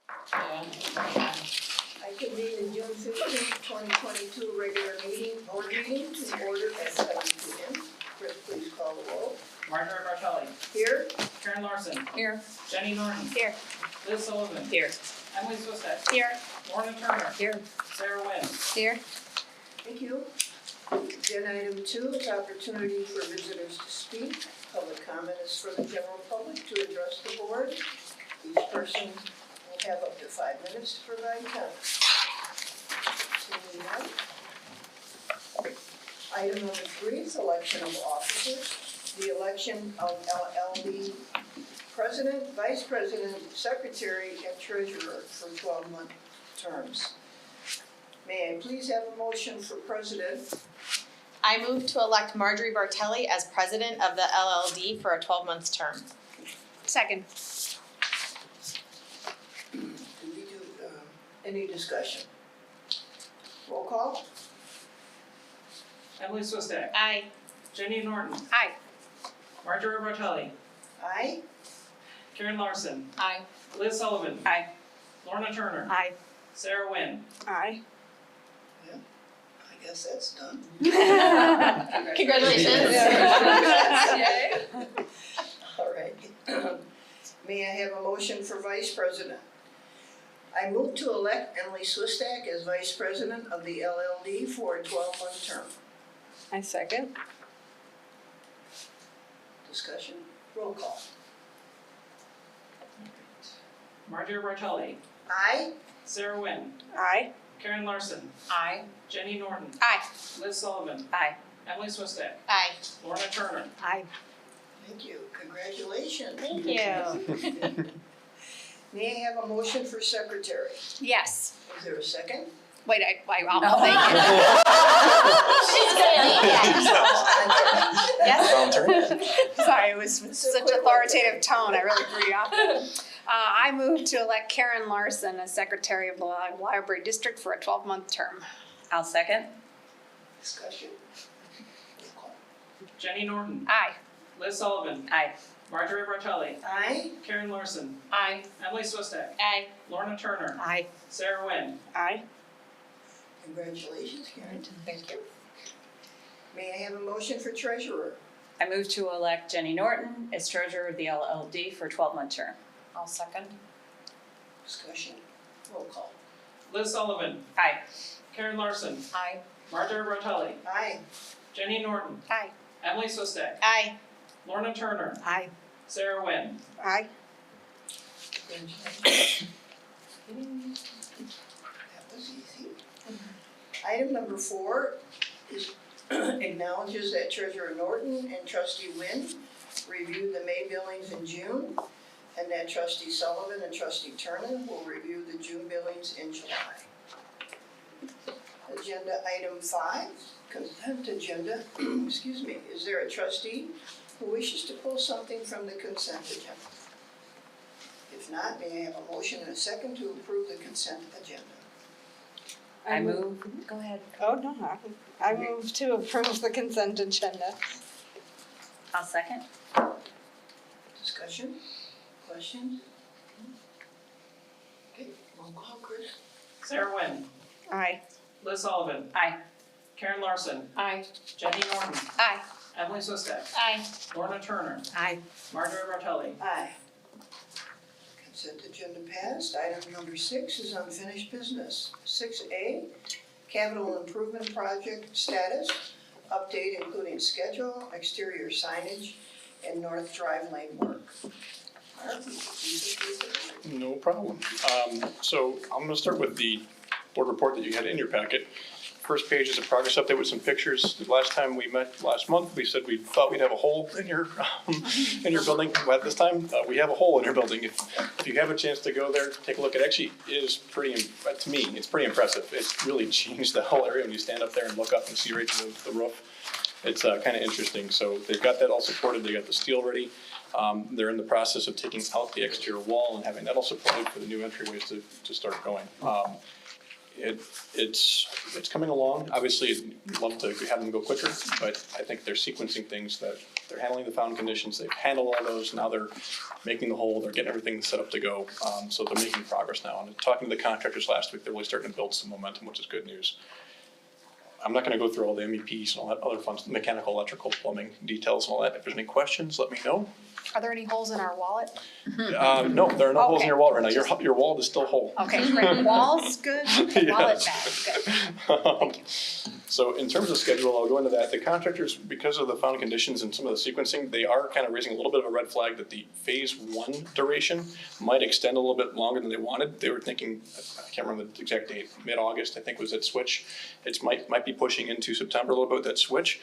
I convene the June 15th, 2022 regular board meeting to order at 7 p.m. Chris, please call the roll. Marjorie Bartelli. Here. Karen Larson. Here. Jenny Norton. Here. Liz Sullivan. Here. Emily Swistek. Here. Lorna Turner. Here. Sarah Wynn. Here. Thank you. Agenda item 2 is opportunity for visitors to speak. Public comment is for the general public to address the board. Each person will have up to 5 minutes to provide comment. Seeing none. Item number 3 is election of officers. The election of LLD president, vice president, secretary, and treasurer for 12-month terms. May I please have a motion for president? I move to elect Marjorie Bartelli as president of the LLD for a 12-month term. Second. Do we do any discussion? Roll call? Emily Swistek. Aye. Jenny Norton. Aye. Marjorie Bartelli. Aye. Karen Larson. Aye. Liz Sullivan. Aye. Lorna Turner. Aye. Sarah Wynn. Aye. I guess that's done. Congratulations. Yay. All right. May I have a motion for vice president? I move to elect Emily Swistek as vice president of the LLD for a 12-month term. I second. Discussion? Roll call. Marjorie Bartelli. Aye. Sarah Wynn. Aye. Karen Larson. Aye. Jenny Norton. Aye. Liz Sullivan. Aye. Emily Swistek. Aye. Lorna Turner. Aye. Thank you. Congratulations. Thank you. May I have a motion for secretary? Yes. Is there a second? Wait, I'll thank you. Yes. Sorry, it was such an authoritative tone. I really threw you off. I move to elect Karen Larson as secretary of the library district for a 12-month term. I'll second. Discussion? Roll call. Jenny Norton. Aye. Liz Sullivan. Aye. Marjorie Bartelli. Aye. Karen Larson. Aye. Emily Swistek. Aye. Lorna Turner. Aye. Sarah Wynn. Aye. Congratulations, Karen. Thank you. May I have a motion for treasurer? I move to elect Jenny Norton as treasurer of the LLD for a 12-month term. I'll second. Discussion? Roll call. Liz Sullivan. Aye. Karen Larson. Aye. Marjorie Bartelli. Aye. Jenny Norton. Aye. Emily Swistek. Aye. Lorna Turner. Aye. Sarah Wynn. Aye. That was easy. Item number 4 is acknowledges that Treasurer Norton and Trustee Wynn reviewed the May billings in June, and that Trustee Sullivan and Trustee Turner will review the June billings in July. Agenda item 5, consent agenda. Excuse me. Is there a trustee who wishes to pull something from the consent agenda? If not, may I have a motion and a second to approve the consent agenda? I move. Go ahead. Oh, no, I move to approve the consent agenda. I'll second. Discussion? Questions? Okay, roll call, Chris. Sarah Wynn. Aye. Liz Sullivan. Aye. Karen Larson. Aye. Jenny Norton. Aye. Emily Swistek. Aye. Lorna Turner. Aye. Marjorie Bartelli. Aye. Consent agenda passed. Item number 6 is unfinished business. 6A, capital improvement project status, update including schedule, exterior signage, and North Drive lane work. Mark, would you please introduce it? No problem. So I'm going to start with the board report that you had in your packet. First page is a progress update with some pictures. The last time we met last month, we said we thought we'd have a hole in your building. At this time, we have a hole in your building. If you have a chance to go there, take a look. It actually is pretty, to me, it's pretty impressive. It's really changed the whole area when you stand up there and look up and see right to the roof. It's kind of interesting. So they've got that all supported. They got the steel ready. They're in the process of taking out the exterior wall and having that all supported for the new entryways to start going. It's coming along. Obviously, I'd love to have them go quicker, but I think they're sequencing things that they're handling the found conditions. They've handled all those. Now they're making the hole. They're getting everything set up to go. So they're making progress now. And talking to the contractors last week, they're really starting to build some momentum, which is good news. I'm not gonna go through all the MEPs and all that other fun, mechanical, electrical, plumbing details and all that. If there's any questions, let me know. Are there any holes in our wallet? No, there are no holes in Okay. your wallet right now. Your wallet is still whole. Okay, great. Walls, good. Wallet Yes. bad, good. So in terms of schedule, I'll go into that. The contractors, because of the found conditions and some of the sequencing, they are kind of raising a little bit of a red flag that the phase one duration might extend a little bit longer than they wanted. They were thinking, I can't remember the exact date, mid-August, I think was that switch. It might be pushing into September a little bit with that switch.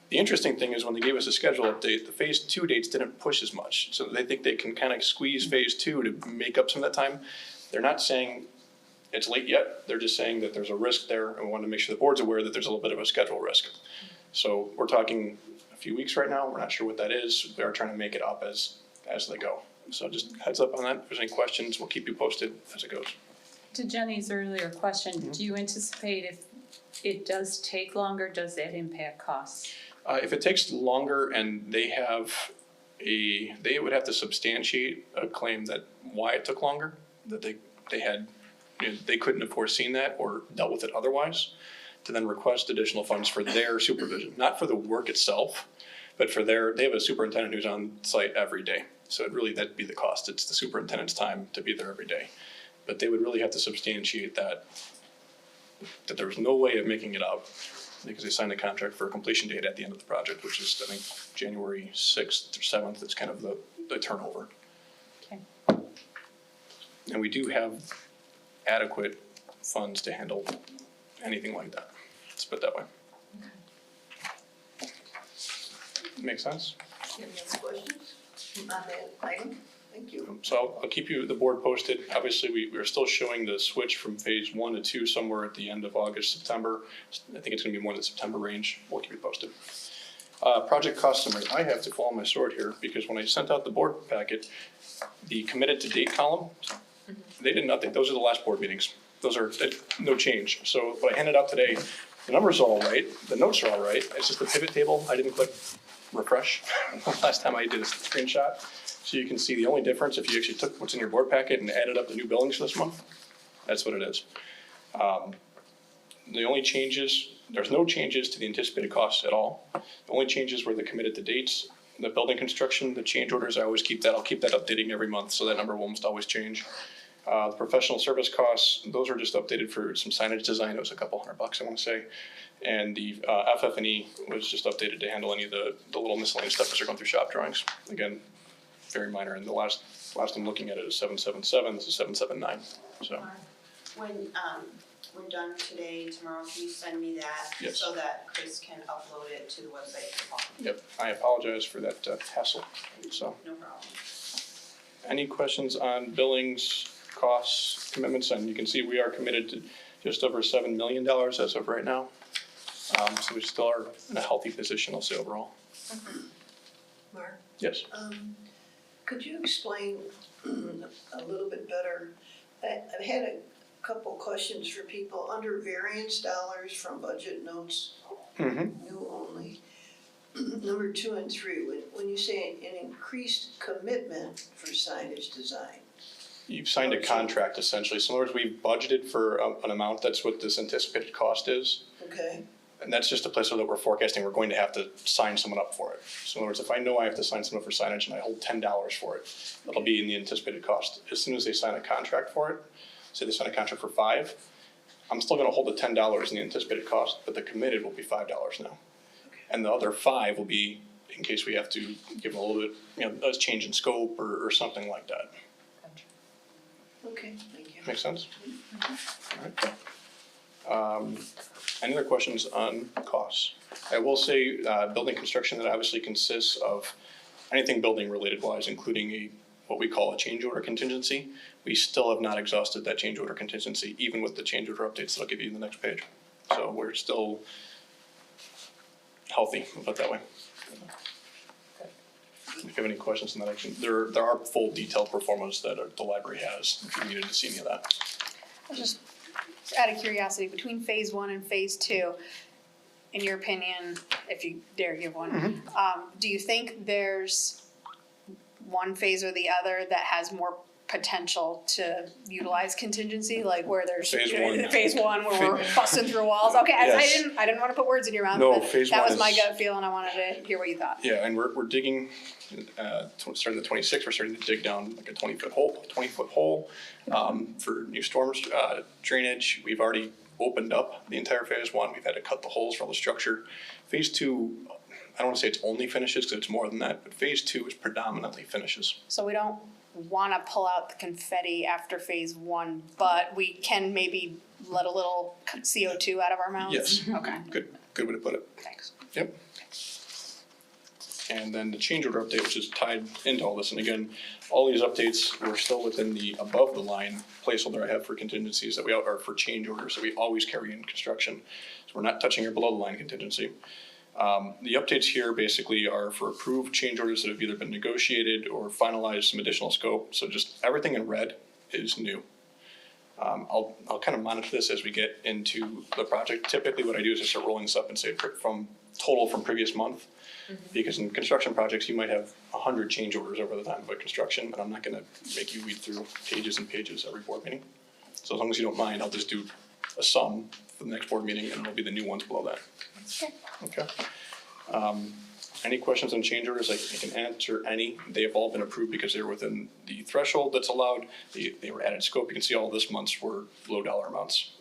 The interesting thing is when they gave us a schedule update, the phase two dates didn't push as much. So they think they can kind of squeeze phase two to make up some of that time. They're not saying it's late yet. They're just saying that there's a risk there, and we want to make sure the board's aware that there's a little bit of a schedule risk. So we're talking a few weeks right now. We're not sure what that is. We are trying to make it up as they go. So just heads up on that. If there's any questions, we'll keep you posted as it goes. To Jenny's earlier question, do you anticipate if it does take longer, does that impact costs? If it takes longer and they would have to substantiate a claim that why it took longer, that they had, they couldn't have foreseen that or dealt with it otherwise, to then request additional funds for their supervision, not for the work itself, but for they have a superintendent who's on site every day. So that'd be the cost. It's the superintendent's time to be there every day. But they would really have to substantiate that there was no way of making it up, because they signed a contract for a completion date at the end of the project, which is, I think, January 6th or 7th. It's kind of the turnover. Okay. And we do have adequate funds to handle anything like that. Let's put it that way. Make sense? Any other questions on that item? Thank you. So I'll keep the board posted. Obviously, we're still showing the switch from phase 1 to 2 somewhere at the end of August, September. I think it's gonna be more in the September range. We'll keep you posted. Project cost summary. I have to fall on my sword here because when I sent out the board packet, the committed to date column, they didn't update. Those are the last board meetings. Those are no change. So what I handed out today, the numbers are all right, the notes are all right. It's just the pivot table. I didn't click refresh last time I did a screenshot. So you can see the only difference, if you actually took what's in your board packet and added up the new billings for this month, that's what it is. The only changes, there's no changes to the anticipated costs at all. The only changes were the committed to dates, the building construction, the change orders, I always keep that, I'll keep that updating every month, so that number will almost always change. The professional service costs, those are just updated for some signage design, it was a couple $100 I wanna say. And the FF&E was just updated to handle any of the little miscellaneous stuff as they're going through shop drawings. Again, very minor, and the last I'm looking at it is 777, this is 779, so. When done today, tomorrow, can you send me that? Yes. So that Chris can upload it to the website for Paul? Yep, I apologize for that hassle, so. No problem. Any questions on billings, costs, commitments, and you can see we are committed to just over $7 million as of right now. So we still are in a healthy position, I'll say overall. Mark? Yes. Could you explain a little bit better? I've had a couple questions for people under variance dollars from budget notes, new only. Number 2 and 3, when you say an increased commitment for signage design. You've signed a contract essentially, so in other words, we've budgeted for an amount, that's what this anticipated cost is. Okay, And that's just a place where we're forecasting we're going to have to sign someone up for it. So in other words, if I know I have to sign someone up for signage and I hold $10 for it, it'll be in the anticipated cost. As soon as they sign a contract for it, say they sign a contract for $5, I'm still gonna hold the $10 in the anticipated cost, but the committed will be $5 now. And the other 5 will be in case we have to give them a little bit, a change in scope or something like that. okay, thank you. Make sense? All right. Any other questions on costs? I will say, building construction, that obviously consists of anything building related wise, including what we call a change order contingency. We still have not exhausted that change order contingency, even with the change order updates that I'll give you in the next page. So we're still healthy, we'll put it that way. If you have any questions on that, there are full detailed performance that the library has, if you needed to see any of that. Just So out of curiosity, between phase 1 and phase 2, in your opinion, if you dare give one, do you think there's one phase or the other that has more potential to utilize contingency, like where there's Phase one. where we're busting through walls? Okay, I Yes. didn't want to put words in your mouth, No, but phase that one was my is- gut feel, and I wanted to hear what you thought. Yeah, and we're digging, starting the 26th, we're starting to dig down like a 20-foot hole, for new storm, drainage. We've already opened up the entire phase 1. We've had to cut the holes for all the structure. Phase 2, I don't wanna say it's only finishes, cause it's more than that, but phase 2 is predominantly finishes. So we don't want to pull out the confetti after phase 1, but we can maybe let a little CO2 out of our mouths? Yes. Okay, Good way to put it. thanks. Yep. And then the change order update, which is tied into all this, and again, all these updates, we're still within the above the line placeholder I have for contingencies that or for change orders that we always carry in construction. So we're not touching our below the line contingency. The updates here basically are for approved change orders that have either been negotiated or finalized some additional scope, so just everything in red is new. I'll kind of monitor this as we get into the project. Typically what I do is I start rolling this up and say from previous month. Because in construction projects, you might have 100 change orders over the time of a construction, and I'm not gonna make you read through pages and pages every board meeting. So as long as you don't mind, I'll just do a sum for the next board meeting, and it'll be the new ones below that. Okay. Any questions on change orders? I can answer any. They have all been approved because they're within the threshold that's allowed. They were added scope. You can see all this month's were low dollar amounts,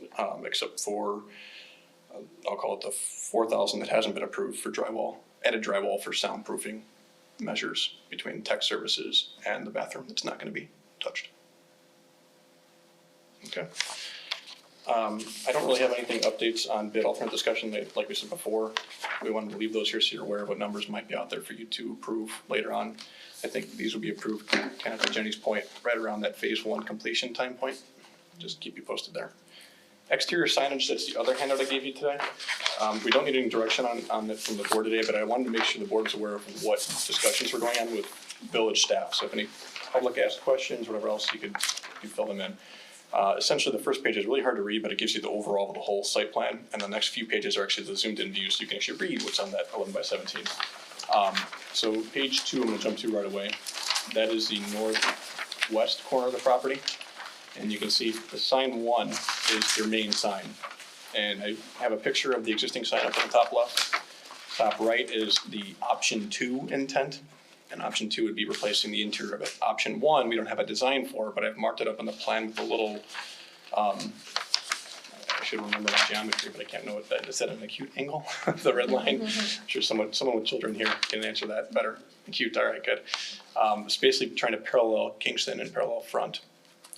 except for, I'll call it the 4,000 that hasn't been approved for drywall, added drywall for soundproofing measures between tech services and the bathroom that's not gonna be touched. Okay. I don't really have anything updates on bid alternate discussion, like we said before. We wanted to leave those here so you're aware of what numbers might be out there for you to approve later on. I think these will be approved, kind of to Jenny's point, right around that phase 1 completion time point. Just keep you posted there. Exterior signage, that's the other handout I gave you today. We don't need any direction on it from the board today, but I wanted to make sure the board was aware of what discussions were going on with village staff. So if any public asked questions, whatever else, you could fill them in. Essentially, the first page is really hard to read, but it gives you the overall of the whole site plan, and the next few pages are actually the zoomed in view, so you can actually read what's on that 11 by 17. So page 2, I'm gonna jump to right away. That is the northwest corner of the property, and you can see the sign 1 is your main sign. And I have a picture of the existing sign up on the top left. Top right is the option 2 intent. And option 2 would be replacing the interior of it. Option 1, we don't have a design for, but I've marked it up on the plan with a little, I should remember the geometry, but I can't know what that is. Is that an acute angle? The red line? I'm sure someone with children here can answer that better. Acute, all right, good. It's basically trying to parallel Kingston and parallel front.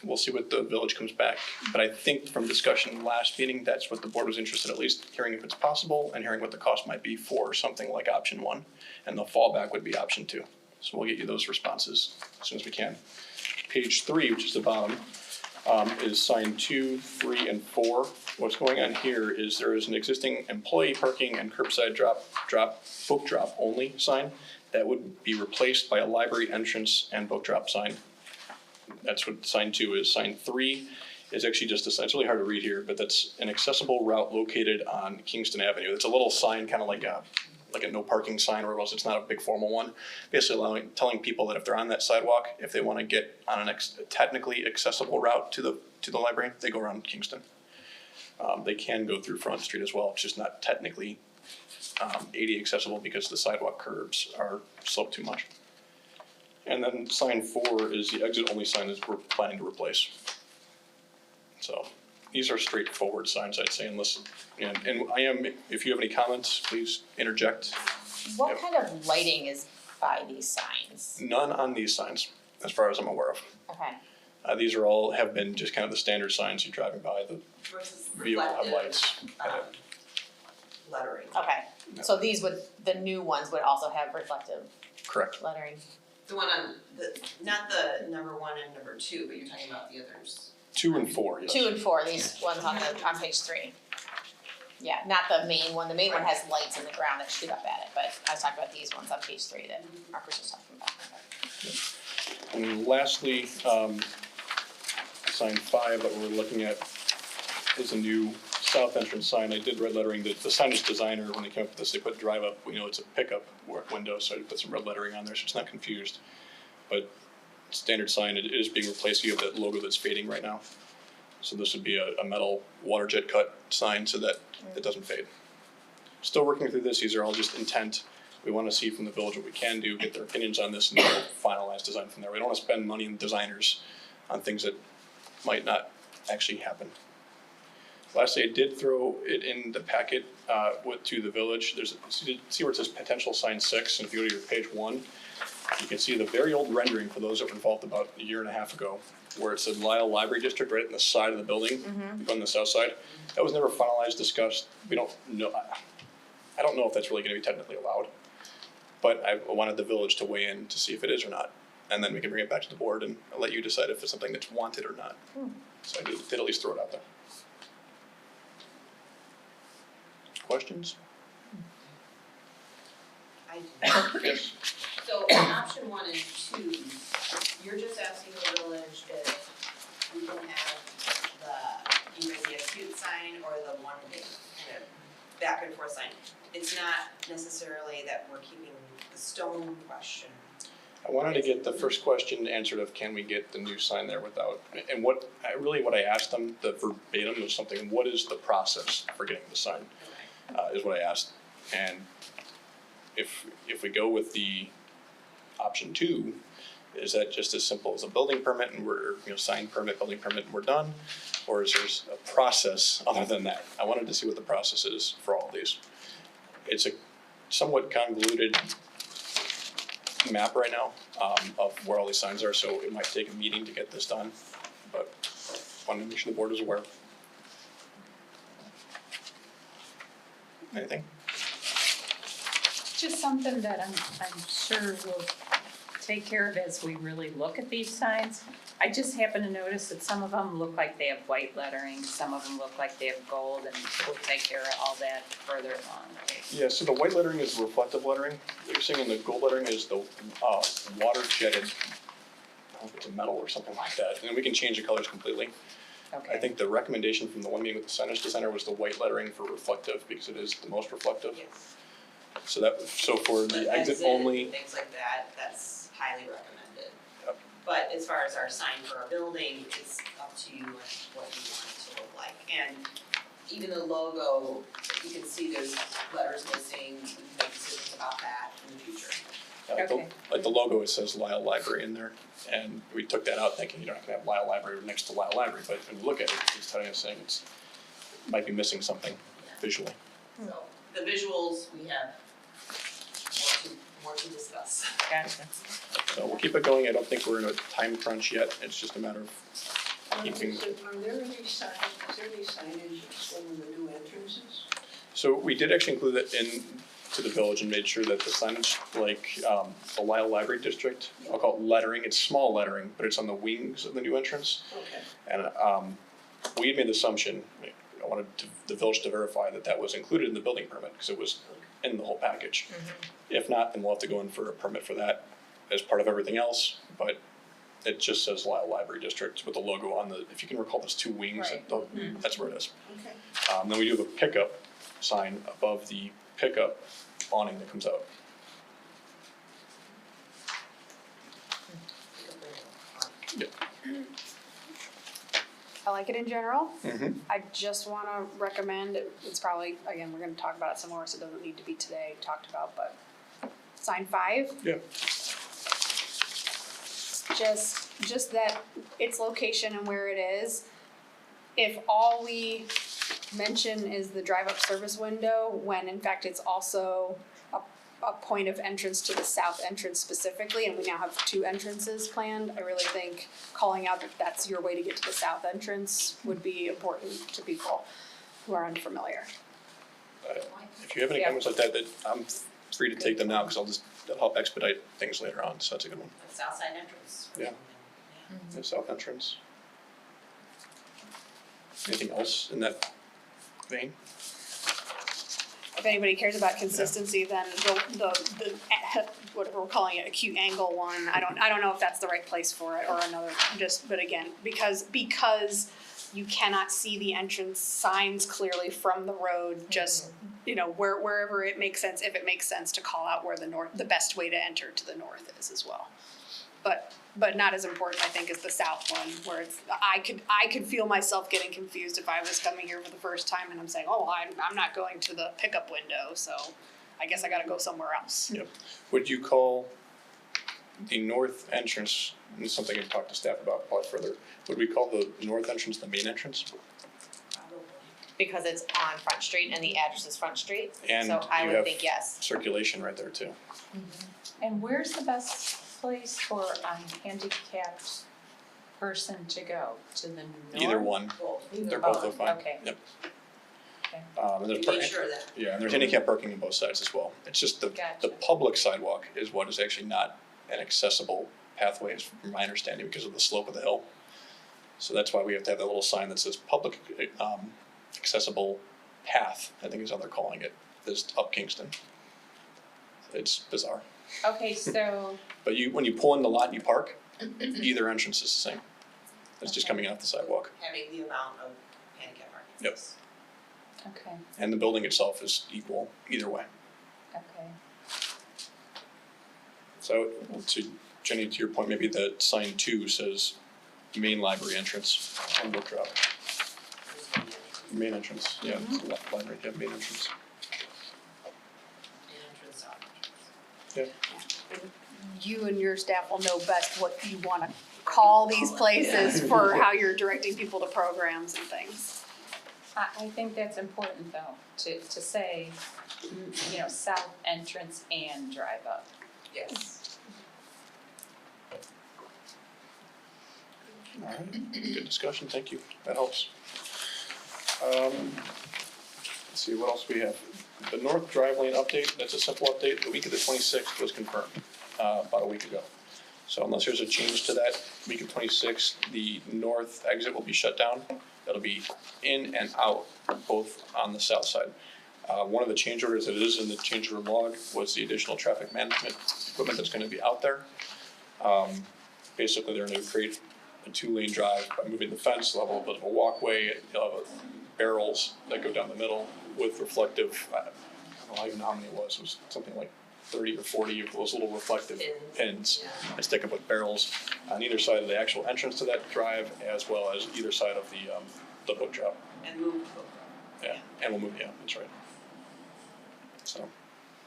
We'll see what the village comes back, but I think from discussion last meeting, that's what the board was interested in, at least hearing if it's possible and hearing what the cost might be for something like option 1. And the fallback would be option 2. So we'll get you those responses as soon as we can. Page 3, which is the bottom, is sign 2, 3, and 4. What's going on here is there is an existing employee parking and curbside book drop only sign that would be replaced by a library entrance and book drop sign. That's what sign 2 is. Sign 3 is actually just it's really hard to read here, but that's an accessible route located on Kingston Avenue. It's a little sign, kind of like a no parking sign, or else it's not a big formal one. Basically telling people that if they're on that sidewalk, if they want to get on a technically accessible route to the library, they go around Kingston. They can go through Front Street as well. It's just not technically ADA accessible because the sidewalk curbs are sloped too much. And then sign 4 is the exit only sign that we're planning to replace. So these are straightforward signs, I'd say, unless, and if you have any comments, please interject. What kind of lighting is by these signs? None on these signs, as far as I'm aware of. Okay. These have been just kind of the standard signs you're driving by, the vehicle headlights. Lettering. Okay, so the new ones would also have reflective Correct. lettering? The one on not the number 1 and number 2, but you're talking about the others. 2 and 4, yes. 2 and 4, these ones on page 3. Yeah, not the main one. The main one has lights in the ground that shoot up at it, but I was talking about these ones on page 3 that Marcus was talking about. And lastly, sign 5 that we're looking at is a new south entrance sign. I did red lettering. The signage designer, when they came up with this, they put drive up. We know it's a pickup window, so I put some red lettering on there so it's not confused. But standard sign, it is being replaced. You have that logo that's fading right now. So this would be a metal water jet cut sign so that it doesn't fade. Still working through this. These are all just intent. We want to see from the village what we can do, get their opinions on this, and then finalize design from there. We don't want to spend money in designers on things that might not actually happen. Lastly, I did throw it in the packet to the village. There's see where it says potential sign 6, and if you go to your page 1, you can see the very old rendering for those that were involved about a year and a half ago, where it said Lisle Library District right in the side of the building, on the south side. That was never finalized, discussed. We don't know. I don't know if that's really going to be technically allowed, but I wanted the village to weigh in to see if it is or not, and then we can bring it back to the board and let you decide if it's something that's wanted or not. So I did at least throw it out there. Questions? Yes. So in option 1 and 2, you're just asking the village if we can have either the acute sign or the one kind of back and forth sign. It's not necessarily that we're keeping the stone question. I wanted to get the first question answered of can we get the new sign there without, and what I asked them, the verbatim was something, what is the process for getting the sign, is what I asked. And if we go with the option 2, is that just as simple as a building permit and we're, sign permit, building permit, and we're done? Or is there a process other than that? I wanted to see what the process is for all of these. It's a somewhat convoluted map right now of where all these signs are, so it might take a meeting to get this done, but wanted to make sure the board is aware. Anything? Just something that I'm sure we'll take care of as we really look at these signs. I just happen to notice that some of them look like they have white lettering, some of them look like they have gold, and we'll take care of all that further along. Yeah, so the white lettering is the reflective lettering. What you're seeing in the gold lettering is the water jetted, I don't know if it's a metal or something like that, and we can change the colors completely. Okay. I think the recommendation from the one meeting with the signage designer was the white lettering for reflective because it is the most reflective. Yes. So for the exit Exit, only, things like that, that's highly recommended. Yep. But as far as our sign for our building, it's up to you and what you want it to look like. And even the logo, you can see there's letters missing, we can make decisions about that in the future. Okay. like the logo, it says Lisle Library in there. And we took that out thinking, you're not gonna have Lisle Library next to Lisle Library, but when you look at it, it's telling us saying it's, might be missing something visually. So the visuals, we have more to discuss. Gotcha. So we'll keep it going. I don't think we're in a time crunch yet. It's just a matter of keeping. Are there any signage explaining the new entrances? So we did actually include that in to the village and made sure that the signage, like the Lisle Library District, I'll call it lettering, it's small lettering, but it's on the wings of the new entrance. Okay. And we had made the assumption, I wanted the village to verify that that was included in the building permit, because it was in the whole package. If not, then we'll have to go in for a permit for that as part of everything else, but it just says Lisle Library District with the logo on the, if you can recall those two wings, that's where it is. Okay. Then we do have a pickup sign above the pickup awning that comes out. I like it in general. Mm-hmm. I just wanna recommend, it's probably, again, we're gonna talk about it some more, so it doesn't need to be today talked about, but sign 5. Yeah. Just that its location and where it is. If all we mention is the drive-up service window, when in fact it's also a point of entrance to the south entrance specifically, and we now have 2 entrances planned, I really think calling out that that's your way to get to the south entrance would be important to people who are unfamiliar. If you have any Yeah. comments like that, I'm free to take them now, because that'll help expedite things later on, so that's a good one. The south side entrance. Yeah. The south entrance. Anything else in that vein? If anybody cares about consistency, then the whatever we're calling it, acute angle one, I don't know if that's the right place for it or another, but again, because you cannot see the entrance signs clearly from the road, just, you know, wherever it makes sense, if it makes sense to call out where the best way to enter to the north is as well. But not as important, I think, as the south one, where it's, I could feel myself getting confused if I was coming here for the first time and I'm saying, oh, I'm not going to the pickup window, so I guess I gotta go somewhere else. Yep. Would you call the north entrance, and it's something I've talked to staff about probably further, would we call the north entrance the main entrance? Because it's on Front Street and the address is Front Street, And so I you would have think yes. circulation right there too. And where's the best place for a handicapped person to go? To the north? Either one, they're both fine. Okay. Yep. Okay. And there's Make sure that, yeah, and there's handicap parking on both sides as well. It's just the Gotcha. public sidewalk is what is actually not an accessible pathway, from my understanding, because of the slope of the hill. So that's why we have to have that little sign that says public accessible path, I think is how they're calling it, is up Kingston. It's bizarre. Okay, so, But when you pull in the lot and you park, either entrance is the same. It's just Okay. coming off the sidewalk. having the amount of handicap parking Yep. spaces. okay, And the building itself is equal either way. okay. So to Jenny, to your point, maybe that sign 2 says main library entrance on book drop. Main entrance, yeah, it's the left library, yeah, main entrance. Entrance up. You and your staff will know best what you wanna call these places for how you're directing people to programs and things. I think that's important though, to say, you know, south entrance and drive up. Yes. All right, good discussion, thank you, that helps. Let's see, what else we have? The north drive lane update, that's a simple update, the week of the 26th was confirmed, about a week ago. So unless there's a change to that, week of 26th, the north exit will be shut down. It'll be in and out, both on the south side. One of the change orders that is in the change order log was the additional traffic management equipment that's gonna be out there. Basically, they're gonna create a 2-lane drive by moving the fence, they'll have a little bit of a walkway, they'll have barrels that go down the middle with reflective, I don't even know how many it was something like 30 or 40 of those little reflective pins Yeah. that stick up with barrels on either side of the actual entrance to that drive, as well as either side of the book drop. And move the book. Yeah, and we'll move, yeah, that's right. So,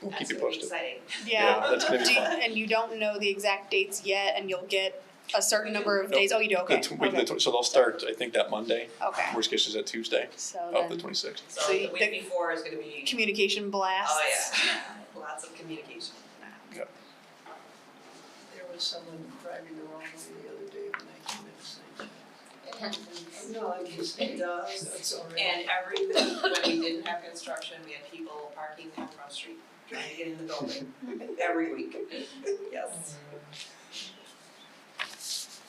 we'll keep That's you gonna be posted. exciting. Yeah, that's gonna be Do you- fun. And you don't know the exact dates yet, and you'll get a certain number of days, oh, you do, okay, So they'll start, I think, that Monday, okay, worst case is that Tuesday so of the then, 26th. So So the you- week before is gonna be, communication blasts. oh yeah, lots of communication. There was someone driving the wrong way the other day when I came in. No, I guess it does, that's all right. And when we didn't have construction, we had people parking on Front Street, trying to get in the building, every week. Yes.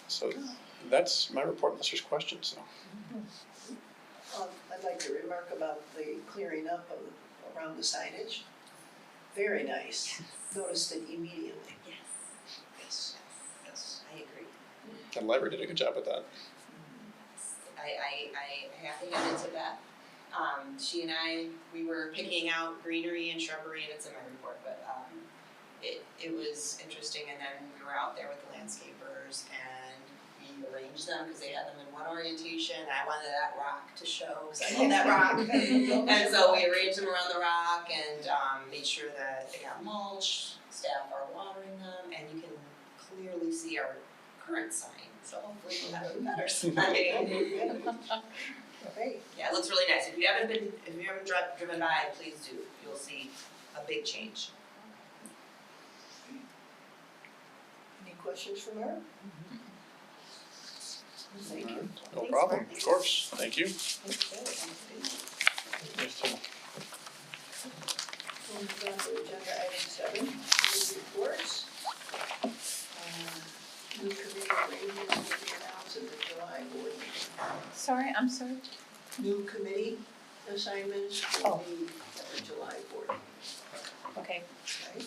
So that's my report unless there's questions, so. I'd like to remark about the clearing up of, around the signage. Very nice. Noticed it immediately. Yes. Yes, I agree. The library did a good job with that. I have to hand it to Beth. She and I, we were picking out greenery and shrubbery, and it's in my report, but, it was interesting, and then we were out there with the landscapers, and we arranged them, cause they had them in one orientation, and I wanted that rock to show, cause I love that rock. And so we arranged them around the rock and, made sure that they got mulch, staff are watering them, and you can clearly see our current sign, so hopefully we'll have a better sign. Great. Yeah, it looks really nice. If you haven't driven by, please do. You'll see a big change. Any questions from her? Thank you. No problem, of course, thank you. Yes, Tim. We'll move on to agenda item 7, committee reports. New committee arrangements will be announced in the July board meeting. Sorry, I'm sorry. New committee assignments will be at the July board meeting, Okay. right?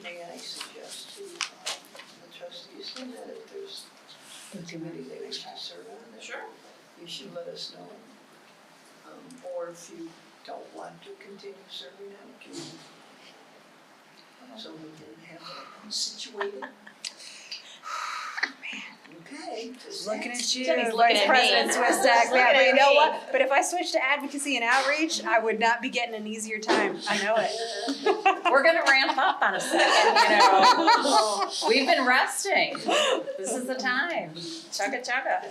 May I suggest to the trustees that if there's committee they wish to serve on, Sure. you should let us know. Or if you don't want to continue serving on a committee, so we can have it situated. Okay. just Looking next. at you, Jenny's looking Vice at me. President Swistak. Looking Yeah, but at you know me. what? But if I switch to advocacy and outreach, I would not be getting an easier time. I know it. We're gonna ramp up on a second, you know. We've been resting. This is the time. Chugga chugga.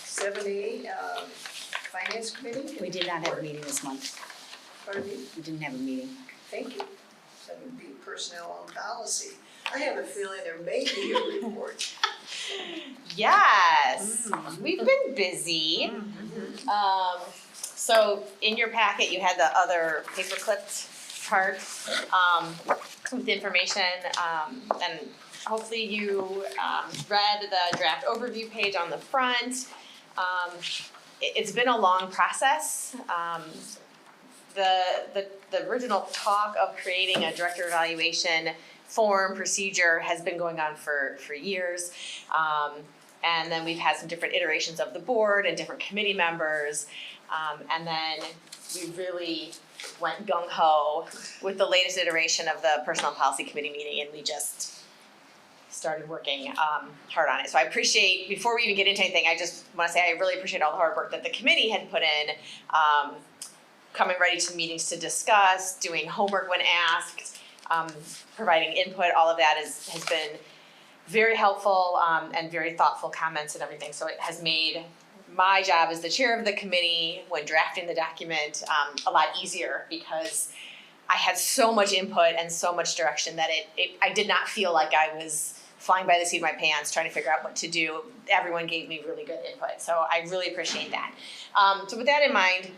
7A, Finance Committee. We did not have a meeting this month. Pardon me? We didn't have a meeting. Thank you. 7B, Personnel and Policy. I have a feeling there may be a report. Yes, we've been busy. So in your packet, you had the other paper clipped part, with the information, and hopefully you, read the draft overview page on the front. It's been a long process. The original talk of creating a director evaluation form procedure has been going on for years. And then we've had some different iterations of the board and different committee members. And then we really went gung-ho with the latest iteration of the Personnel Policy Committee meeting, and we just started working hard on it. So I appreciate, before we even get into anything, I just wanna say I really appreciate all the hard work that the committee had put in, coming ready to meetings to discuss, doing homework when asked, providing input. All of that has been very helpful, and very thoughtful comments and everything. So it has made my job as the chair of the committee when drafting the document a lot easier, because I had so much input and so much direction that I did not feel like I was flying by the seat of my pants trying to figure out what to do. Everyone gave me really good input, so I really appreciate that. So with that in mind,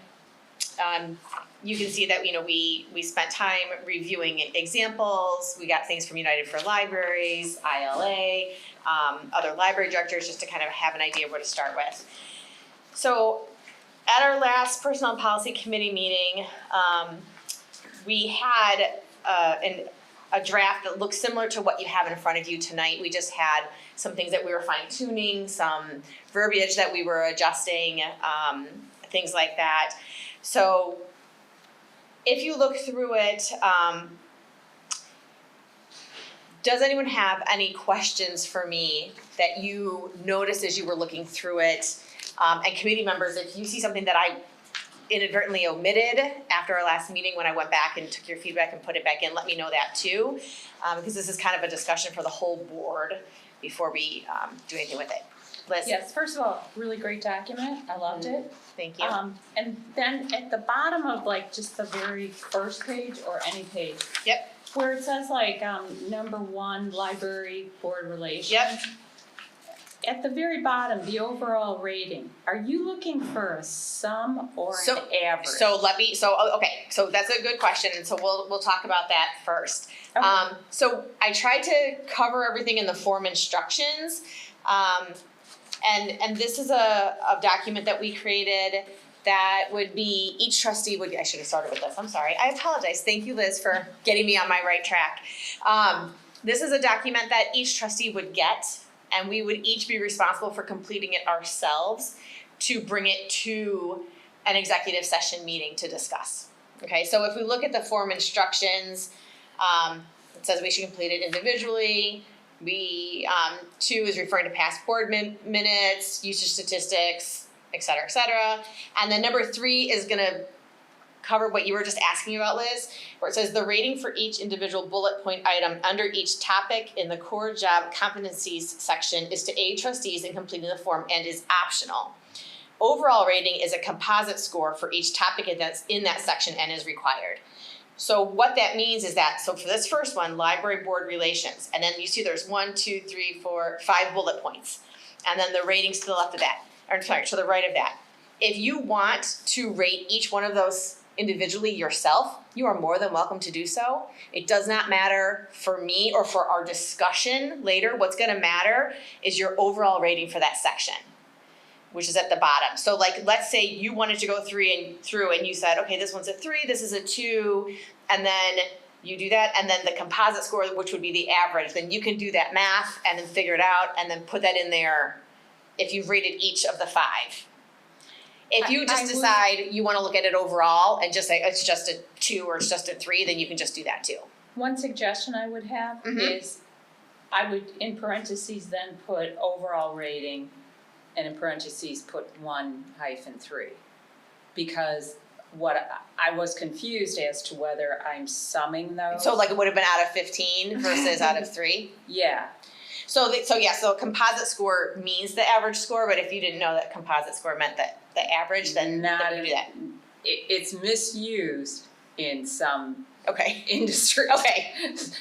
you can see that, you know, we spent time reviewing examples. We got things from United for Libraries, ILA, other library directors, just to kind of have an idea of where to start with. So at our last Personnel and Policy Committee meeting, we had a draft that looks similar to what you have in front of you tonight. We just had some things that we were fine tuning, some verbiage that we were adjusting, things like that. So if you look through it, does anyone have any questions for me that you noticed as you were looking through it? And committee members, if you see something that I inadvertently omitted after our last meeting when I went back and took your feedback and put it back in, let me know that too. Because this is kind of a discussion for the whole board before we do anything with it. Liz? Yes, first of all, really great document. I loved it. Thank you. And then at the bottom of like just the very first page or any page. Yep. Where it says like number 1, library board relations. Yep. At the very bottom, the overall rating, are you looking for a sum or an average? So that's a good question, and so we'll talk about that first. Okay. So I tried to cover everything in the form instructions, and this is a document that we created that would be, each trustee would, I should have started with this, I'm sorry, I apologize, thank you Liz for getting me on my right track. This is a document that each trustee would get, and we would each be responsible for completing it ourselves to bring it to an executive session meeting to discuss. Okay, so if we look at the form instructions, it says we should complete it individually. 2 is referring to past board minutes, usage statistics, et cetera, and then number 3 is gonna cover what you were just asking about, Liz, where it says the rating for each individual bullet point item under each topic in the core job competencies section is to aid trustees in completing the form and is optional. Overall rating is a composite score for each topic that's in that section and is required. So what that means is that, so for this first one, library board relations, and then you see there's 1, 2, 3, 4, 5 bullet points, and then the ratings to the left of that, or sorry, to the right of that. If you want to rate each one of those individually yourself, you are more than welcome to do so. It does not matter for me or for our discussion later. What's gonna matter is your overall rating for that section, which is at the bottom. So like, let's say you wanted to go through and you said, okay, this one's a 3, this is a 2, and then you do that, and then the composite score, which would be the average, then you can do that math and then figure it out and then put that in there if you've rated each of the 5. If you I just would- decide you wanna look at it overall and just say it's just a 2 or it's just a 3, then you can just do that too. One suggestion I would have Mhm. is, I would in parentheses then put overall rating, and in parentheses put 1-3. Because what I was confused as to whether I'm summing those. So like it would have been out of 15 versus out of 3? Yeah, So composite score means the average score, but if you didn't know that composite score meant that the average, then not you do that. it's misused in some Okay. industries. Okay.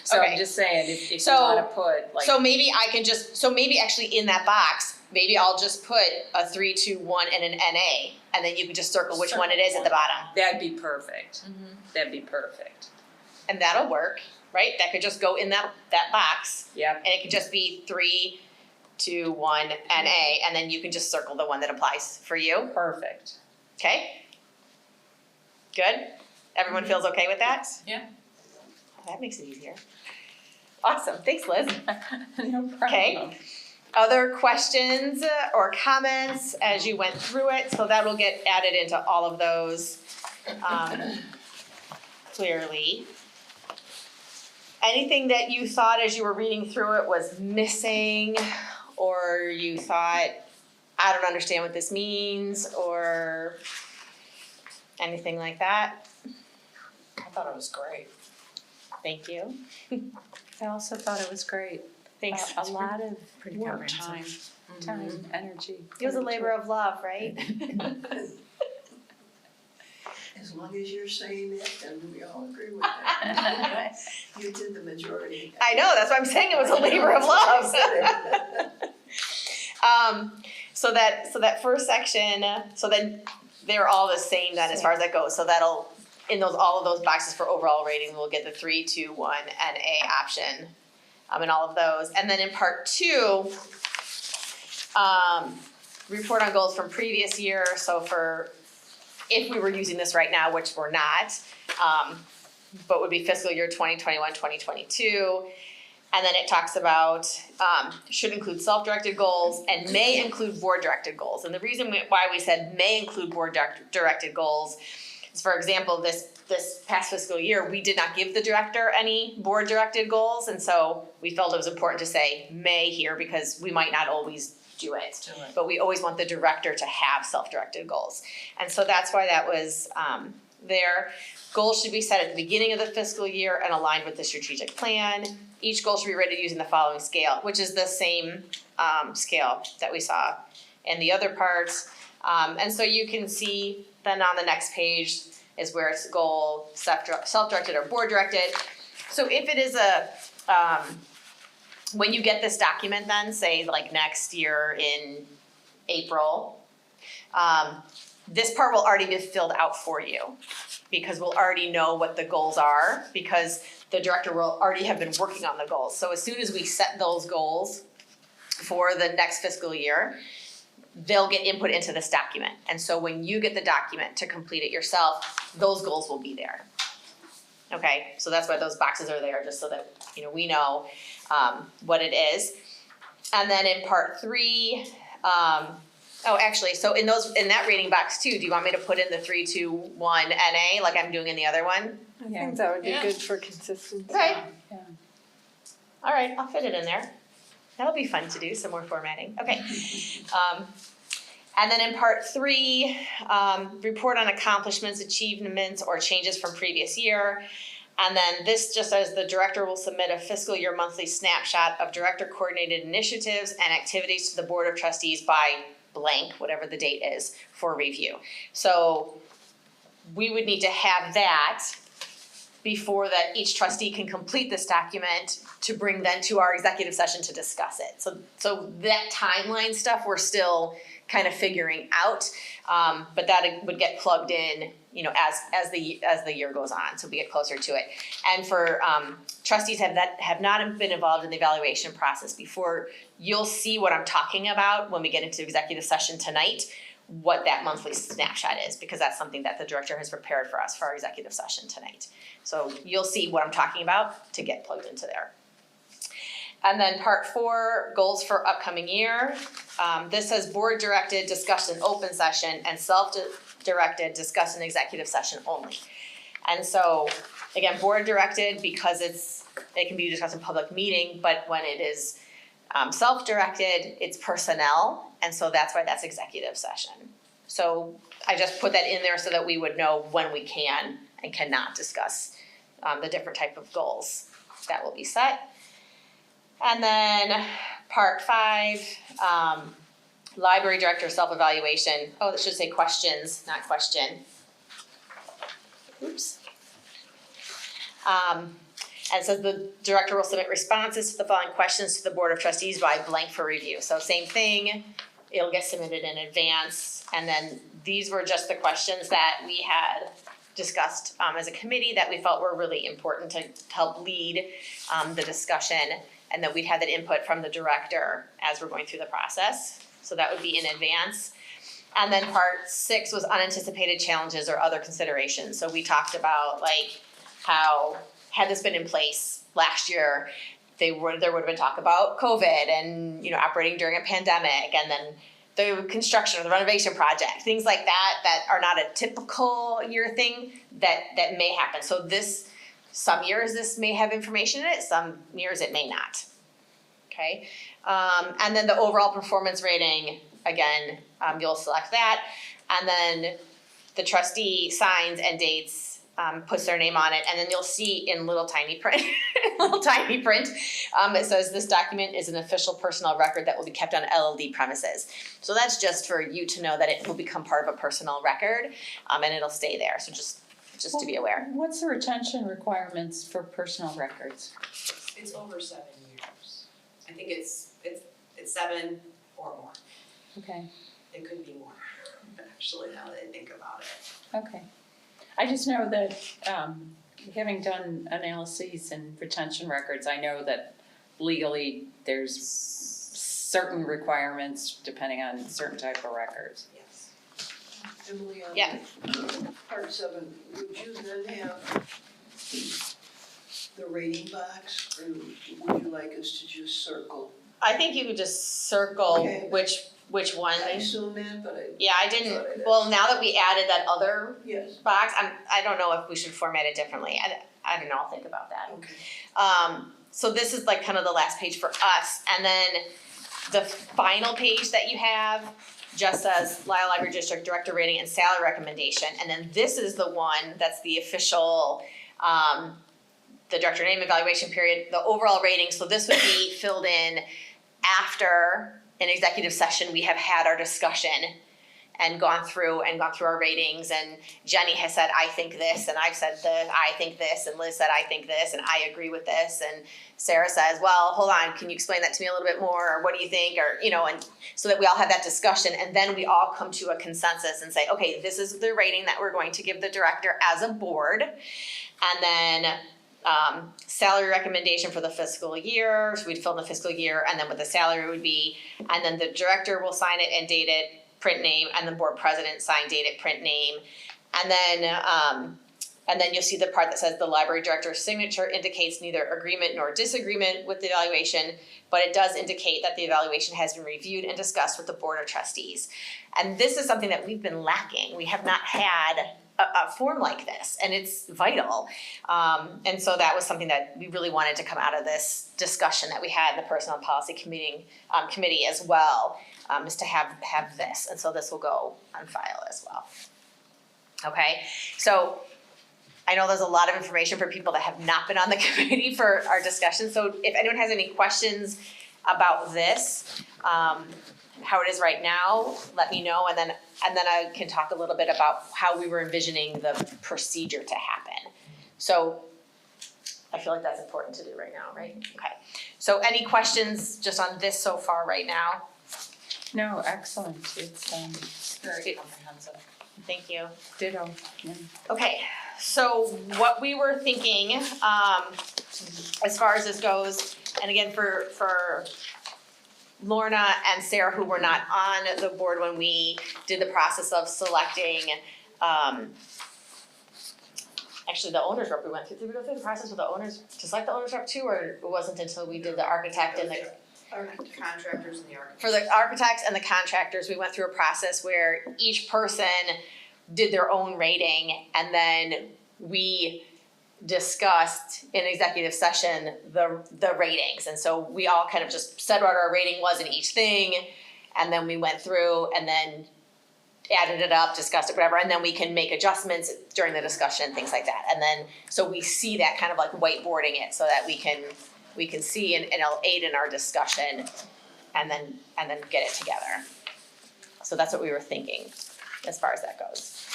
So Okay. I'm just saying, if you So- wanna put like. So maybe actually in that box, maybe I'll just put a 3, 2, 1 and an NA, and then you can just circle which one it is at the bottom. That'd be perfect. That'd be perfect. And that'll work, right? That could just go in that box, Yep. and it could just be 3, 2, 1, NA, and then you can just circle the one that applies for you, Perfect. okay? Good? Everyone feels okay with that? Yeah. That makes it easier. Awesome, thanks Liz. No problem. Okay. Other questions or comments as you went through it, so that will get added into all of those clearly. Anything that you thought as you were reading through it was missing, or you thought, I don't understand what this means, or anything like that? I thought it was great. Thank you. I also thought it was great. Thanks. A lot of Pretty work, comprehensive. time, energy. It was a labor of love, right? As long as you're saying it, then we all agree with that. You did the majority. I know, that's why I'm saying it was a labor of love. So that first section, so then they're all the same then as far as that goes, so that'll, in all of those boxes for overall rating, we'll get the 3, 2, 1, NA option, in all of those. And then in part 2, report on goals from previous year, so if we were using this right now, which we're not, but would be fiscal year 2021, 2022. And then it talks about, should include self-directed goals and may include board-directed goals. And the reason why we said may include board-directed goals is, for example, this past fiscal year, we did not give the director any board-directed goals. And so we felt it was important to say may here because we might not always do it. But we always want the director to have self-directed goals. And so that's why that was there. Goals should be set at the beginning of the fiscal year and aligned with the strategic plan. Each goal should be rated using the following scale, which is the same scale that we saw in the other parts. And so you can see then on the next page is where it's goal, self-directed or board-directed. So if it is when you get this document then, say like next year in April, this part will already be filled out for you because we'll already know what the goals are because the director will already have been working on the goals. So as soon as we set those goals for the next fiscal year, they'll get input into this document. And so when you get the document to complete it yourself, those goals will be there. Okay, so that's why those boxes are there, just so that we know what it is. And then in part 3, so in that rating box too, do you want me to put in the 3, 2, 1 NA like I'm doing in the other one? I think that would be good for consistency. Okay. Yeah. All right, I'll fit it in there. That'll be fun to do, some more formatting. Okay. And then in part 3, report on accomplishments, achievements, or changes from previous year. And then this just says the director will submit a fiscal year monthly snapshot of director coordinated initiatives and activities to the Board of Trustees by blank, whatever the date is, for review. So we would need to have that before that each trustee can complete this document to bring then to our executive session to discuss it. So that timeline stuff we're still kind of figuring out, but that would get plugged in, as the year goes on, so we get closer to it. And for trustees have not been involved in the evaluation process before, you'll see what I'm talking about when we get into executive session tonight. what that monthly snapshot is, because that's something that the director has prepared for us for our executive session tonight. So you'll see what I'm talking about to get plugged into there. And then part 4, goals for upcoming year. This says board directed, discussed in open session, and self-directed, discussed in executive session only. And so, again, board directed because it can be discussed in public meeting, but when it is self-directed, it's personnel, and so that's why that's executive session. So I just put that in there so that we would know when we can and cannot discuss the different type of goals that will be set. And then part 5, library director self-evaluation. Oh, that should say questions, not question. Oops. And it says the director will submit responses to the following questions to the Board of Trustees by blank for review. So same thing, it'll get submitted in advance. And then these were just the questions that we had discussed as a committee that we felt were really important to help lead the discussion, and that we'd have that input from the director as we're going through the process. So that would be in advance. And then part 6 was unanticipated challenges or other considerations. So we talked about like how, had this been in place last year, there would have been talk about COVID and, you know, operating during a pandemic, and then the construction or the renovation project, things like that are not a typical year thing that may happen. So this, some years this may have information in it, some years it may not. Okay, and then the overall performance rating, again, you'll select that, and then the trustee signs and dates, puts their name on it, and then you'll see in little tiny print, it says this document is an official personnel record that will be kept on LLD premises. So that's just for you to know that it will become part of a personnel record, and it'll stay there. So just to be aware. What's the retention requirements for personnel records? It's over 7 years. I think it's 7 or more. Okay, It could be more, actually, now that I think about it. okay. I just know that, having done analyses and retention records, I know that legally there's certain requirements depending on certain type of records. Yes. Emily, on Yeah. part 7, would you then have the rating box, or would you like us to just circle? I think you could just circle Okay. which one. I assume that, but Yeah, I didn't, thought I did. well, now that we added that other yes, box, I don't know if we should format it differently. I don't know, I'll think about that. okay. So this is like kind of the last page for us, and then the final page that you have just says Lisle Library District Director rating and salary recommendation, and then this is the one that's the official, the director name, evaluation period, the overall rating. So this would be filled in after an executive session. We have had our discussion and gone through our ratings, and Jenny has said, I think this, and I've said this, I think this, and Liz said, I think this, and I agree with this, and Sarah says, well, hold on, can you explain that to me a little bit more, or what do you think, or, you know, and so that we all have that discussion, and then we all come to a consensus and say, okay, this is the rating that we're going to give the director as a board, and then salary recommendation for the fiscal year, so we'd fill in the fiscal year, and then what the salary would be, and then the director will sign it and date it, print name, and the board president sign, date it, print name, and then you'll see the part that says the library director's signature indicates neither agreement nor disagreement with the evaluation, but it does indicate that the evaluation has been reviewed and discussed with the board of trustees. And this is something that we've been lacking. We have not had a form like this, and it's vital. And so that was something that we really wanted to come out of this discussion that we had in the Personnel Policy Committee as well, is to have this, and so this will go on file as well. Okay, so I know there's a lot of information for people that have not been on the committee for our discussion, so if anyone has any questions about this, how it is right now, let me know, and then I can talk a little bit about how we were envisioning the procedure to happen. So I feel like that's important to do right now, right? Okay, so any questions just on this so far right now? No, excellent, it's, Very comprehensive. Thank you. ditto, yeah. Okay, so what we were thinking, as far as this goes, and again, for Lorna and Sarah, who were not on the board when we did the process of selecting, actually the owner's rep, did we go through the process with the owners, to select the owner's rep too, or it wasn't until we did the architect and the Contractors and the architects. for the architects and the contractors, we went through a process where each person did their own rating, and then we discussed in executive session the ratings. And so we all kind of just said what our rating was in each thing, and then we went through and then added it up, discussed it, whatever, and then we can make adjustments during the discussion, things like that. And then, so we see that kind of like whiteboarding it so that we can see and it'll aid in our discussion and then get it together. So that's what we were thinking as far as that goes.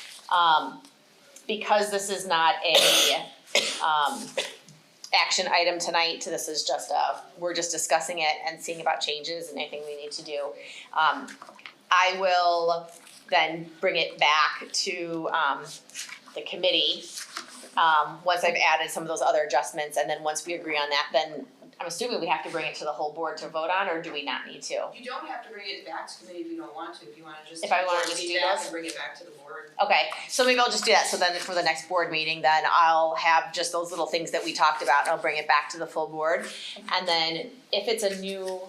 Because this is not a action item tonight, this is just we're just discussing it and seeing about changes and anything we need to do. I will then bring it back to the committee once I've added some of those other adjustments, and then once we agree on that, then I'm assuming we have to bring it to the whole board to vote on, or do we not need to? You don't have to bring it back to committee if you don't want to, if you wanna just. If I wanna take just do feedback those? and bring it back to the board. Okay, so maybe I'll just do that, so then for the next board meeting, then I'll have just those little things that we talked about, and I'll bring it back to the full board. And then if it's a new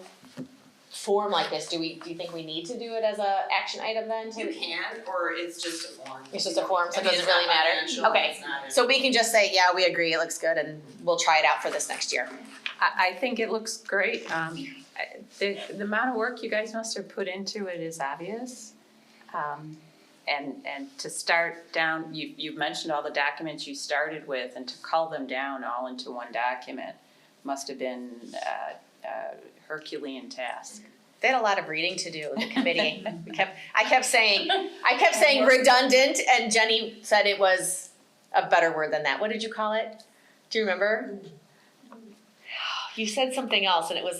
form like this, do you think we need to do it as a action item then? You can, or it's just a form. It's just a form, so it I mean, doesn't really matter? it's not financial, Okay. it's not So we can just say, yeah, we agree, it looks good, and we'll try it out for this next year. I think it looks great. The amount of work you guys must have put into it is obvious. And to start down, you've mentioned all the documents you started with, and to cull them down all into one document must have been a Herculean task. They had a lot of reading to do, the committee. I kept saying redundant, and Jenny said it was a better word than that. What did you call it? Do you remember? You said something else, and it was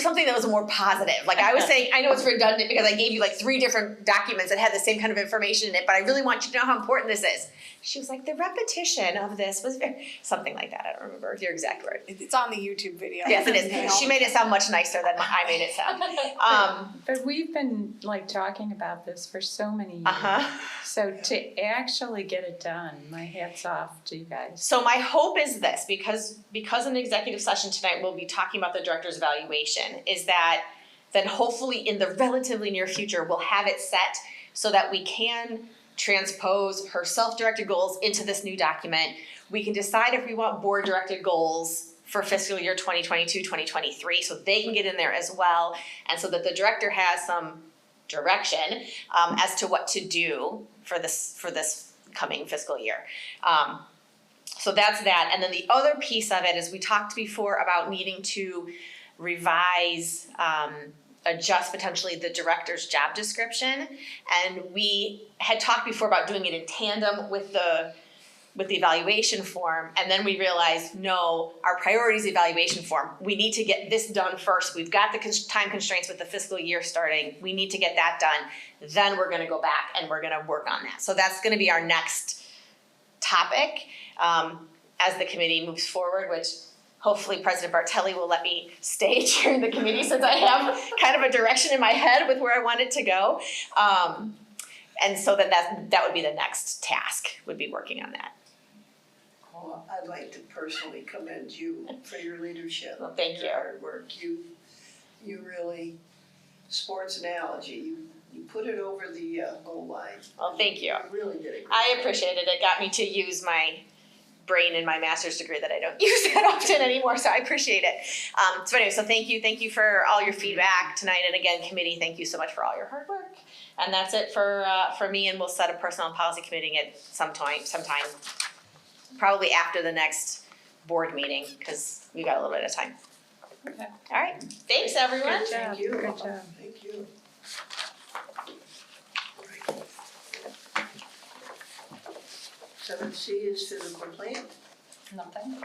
something that was more positive. Like I was saying, I know it's redundant because I gave you like 3 different documents that had the same kind of information in it, but I really want you to know how important this is. She was like, the repetition of this was something like that. I don't remember your exact word. It's on the YouTube video. Yes, it is. She made it sound much nicer than I made it sound. But we've been like talking about this for so many years. Uh-huh. So to actually get it done, my hat's off to you guys. So my hope is this, because in the executive session tonight, we'll be talking about the director's evaluation, is that then hopefully in the relatively near future, we'll have it set so that we can transpose her self-directed goals into this new document. We can decide if we want board-directed goals for fiscal year 2022, 2023, so they can get in there as well, and so that the director has some direction as to what to do for this coming fiscal year. So that's that, and then the other piece of it is we talked before about needing to revise, adjust potentially the director's job description, and we had talked before about doing it in tandem with the evaluation form, and then we realized, no, our priority is the evaluation form. We need to get this done first. We've got the time constraints with the fiscal year starting. We need to get that done. Then we're gonna go back and we're gonna work on that. So that's gonna be our next topic as the committee moves forward, which hopefully President Bartelli will let me stay during the committee since I have kind of a direction in my head with where I want it to go. And so then that would be the next task, would be working on that. Well, I'd like to personally commend you for your leadership. Well, thank you. Your hard work. You really, sports analogy, you put it over the goal line. Well, thank you. You really did it. I appreciate it. It got me to use my brain in my master's degree that I don't use that often anymore, so I appreciate it. So anyway, so thank you for all your feedback tonight, and again, committee, thank you so much for all your hard work. And that's it for me, and we'll set a personnel and policy committee at sometime, probably after the next board meeting, because we got a little bit of time. Okay. All right, thanks everyone. Good job. Thank you. Good job. Thank you. 7C is physical plant. Nothing.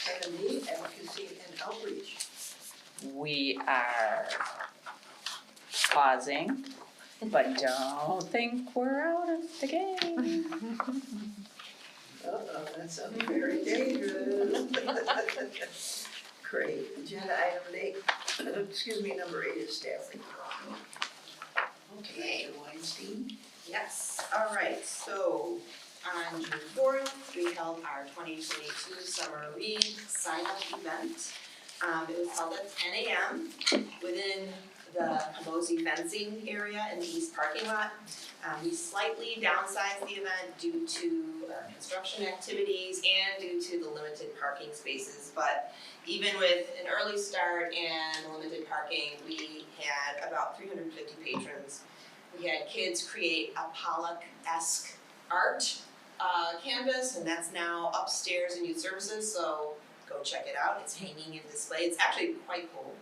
7D, advocacy and outreach. We are pausing, but don't think we're out of the game. Uh-oh, that sounds very dangerous. Great, agenda item 8, number 8 is staff report. Okay. Director Weinstein. Yes, all right, so on June 4th, we held our 2022 Summer Read sign-up event. It was held at 10 a.m. within the Camosi fencing area in the east parking lot. We slightly downsized the event due to construction activities and due to the limited parking spaces. But even with an early start and limited parking, we had about 350 patrons. We had kids create a Pollock-esque art canvas, and that's now upstairs in youth services, so go check it out. It's hanging and displayed. It's actually quite cool.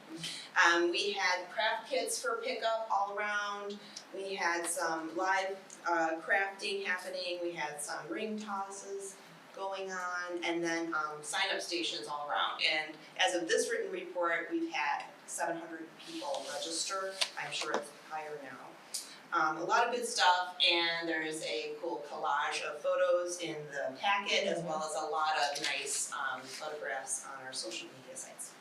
We had craft kits for pickup all around. We had some live crafting happening. We had some ring tosses going on, and then sign-up stations all around. And as of this written report, we've had 700 people register. I'm sure it's higher now. A lot of good stuff, and there's a cool collage of photos in the packet, as well as a lot of nice photographs on our social media sites.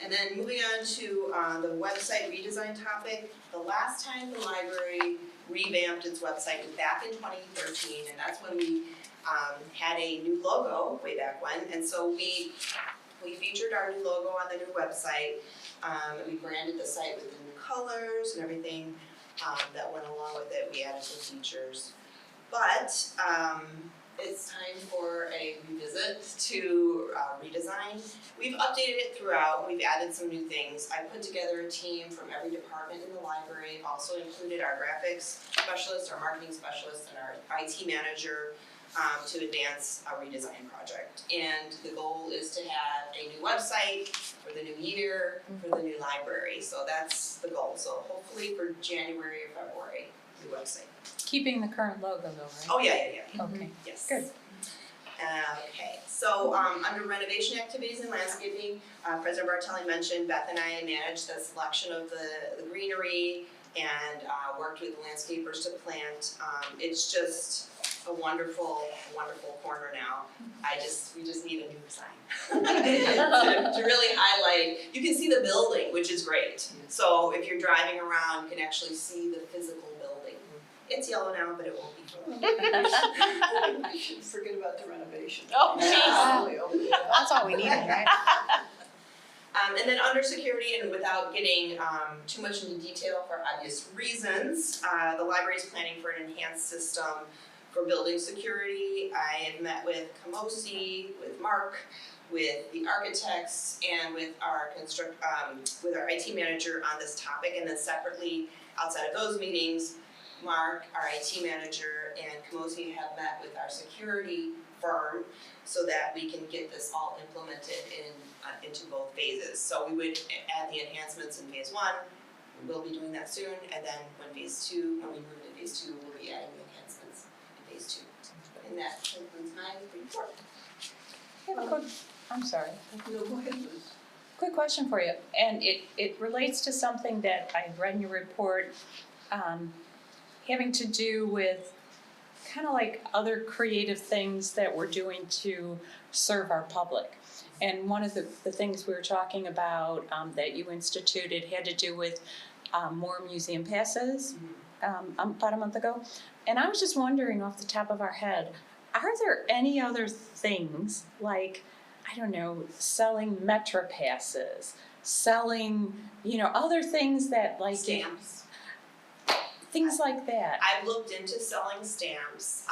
And then moving on to the website redesign topic, the last time the library revamped its website was back in 2013, and that's when we had a new logo way back when, and so we featured our new logo on the new website. We branded the site with the new colors and everything that went along with it. We added some features, but it's time for a revisit to redesign. We've updated it throughout. We've added some new things. I put together a team from every department in the library. Also included our graphics specialist, our marketing specialist, and our IT manager to advance a redesign project. And the goal is to have a new website for the new year, for the new library. So that's the goal. So hopefully for January or February, new website. Keeping the current logo though, right? Oh, yeah. Okay, Yes. good. Okay, so under renovation activities and landscaping, President Bartelli mentioned Beth and I managed the selection of the greenery and worked with the landscapers to plant. It's just a wonderful corner now. We just need a new sign to really highlight. You can see the building, which is great. So if you're driving around, you can actually see the physical building. It's yellow now, but it won't be forever. We should forget about the renovation. Oh, geez. That's all we needed, right? And then under security, and without getting too much into detail for obvious reasons, the library is planning for an enhanced system for building security. I have met with Camosi, with Mark, with the architects, and with our IT manager on this topic. And then separately, outside of those meetings, Mark, our IT manager, and Camosi have met with our security firm so that we can get this all implemented into both phases. So we would add the enhancements in phase 1. We will be doing that soon, and then when we move to phase 2, we'll be adding the enhancements in phase 2. And that concludes my report. I'm sorry. No, go ahead, Liz. Quick question for you, and it relates to something that I read in your report, having to do with kind of like other creative things that we're doing to serve our public. And one of the things we were talking about that you instituted had to do with more museum passes about a month ago. And I was just wondering off the top of our head, are there any other things like, I don't know, selling Metro passes, selling, other things that like Stamps. Things like that? I've looked into selling stamps,